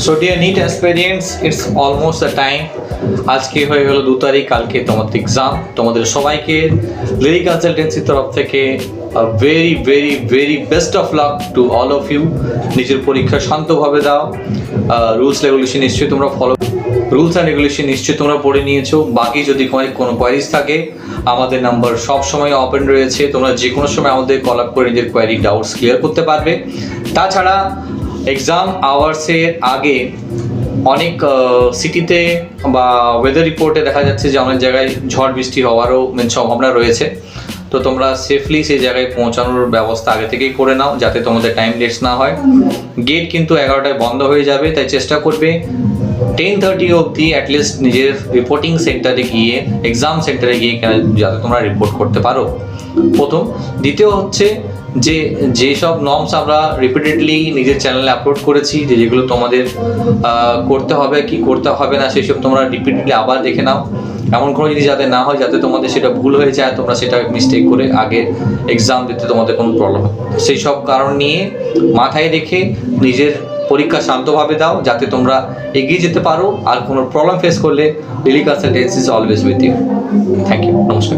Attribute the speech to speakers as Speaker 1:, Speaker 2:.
Speaker 1: So dear NEET aspirants, it's almost the time. আজকে হয়ে গেল 2 তারিখ, কালকে তোমাদের এক্সাম। তোমাদের সবাইকে লিরি কনসালটেন্সির তরফ থেকে very very very best of luck to all of you. নিজের পরীক্ষা শান্তভাবে দাও। রুলস রেগুলেশন নিশ্চয়ই তোমরা ফলো, রুলস অ্যান্ড রেগুলেশন নিশ্চয়ই তোমরা পড়ে নিয়েছো। বাকি যদি কোনো কোয়ারিজ থাকে, আমাদের নাম্বার সব সময় ওপেন রয়েছে। তোমরা যে কোনো সময় আমাদের কল আপ করে নিজের কোয়ারি ডাউটস ক্লিয়ার করতে পারবে। তাছাড়া এক্সাম আওয়ার্সের আগে অনেক সিটিতে বা ওয়েদার রিপোর্টে দেখা যাচ্ছে যে অনেক জায়গায় ঝড় বৃষ্টি হওয়ারও সম্ভাবনা রয়েছে। তো তোমরা সেফলি সেই জায়গায় পৌঁছানোর ব্যবস্থা আগে থেকেই করে নাও, যাতে তোমাদের টাইম লেটস না হয়। গেট কিন্তু 11টায় বন্ধ হয়ে যাবে, তাই চেষ্টা করবে 10:30 অবধি অ্যাটলিস্ট নিজের রিপোর্টিং সেন্টারে গিয়ে, এক্সাম সেন্টারে গিয়ে যাতে তোমরা রিপোর্ট করতে পারো। প্রথম। দ্বিতীয় হচ্ছে যেসব নর্মস আমরা রিপিটেডলি নিজের চ্যানেলে আপলোড করেছি, যেগুলো তোমাদের করতে হবে কি করতে হবে না, সেসব তোমরা রিপিটেডলি আবার দেখে নাও। এমন কোনো জিনিস যাতে না হয় যাতে তোমাদের সেটা ভুল হয়ে যায়, তোমরা সেটা মিস্টেক করে আগে এক্সাম দিতে তোমাদের কোনো প্রবলেম হয়। সেই সব কারণ নিয়ে মাথায় রেখে নিজের পরীক্ষা শান্তভাবে দাও, যাতে তোমরা এগিয়ে যেতে পারো। আর কোনো প্রবলেম ফেস করলে Lily consultancy is always with you. Thank you, নমস্কার।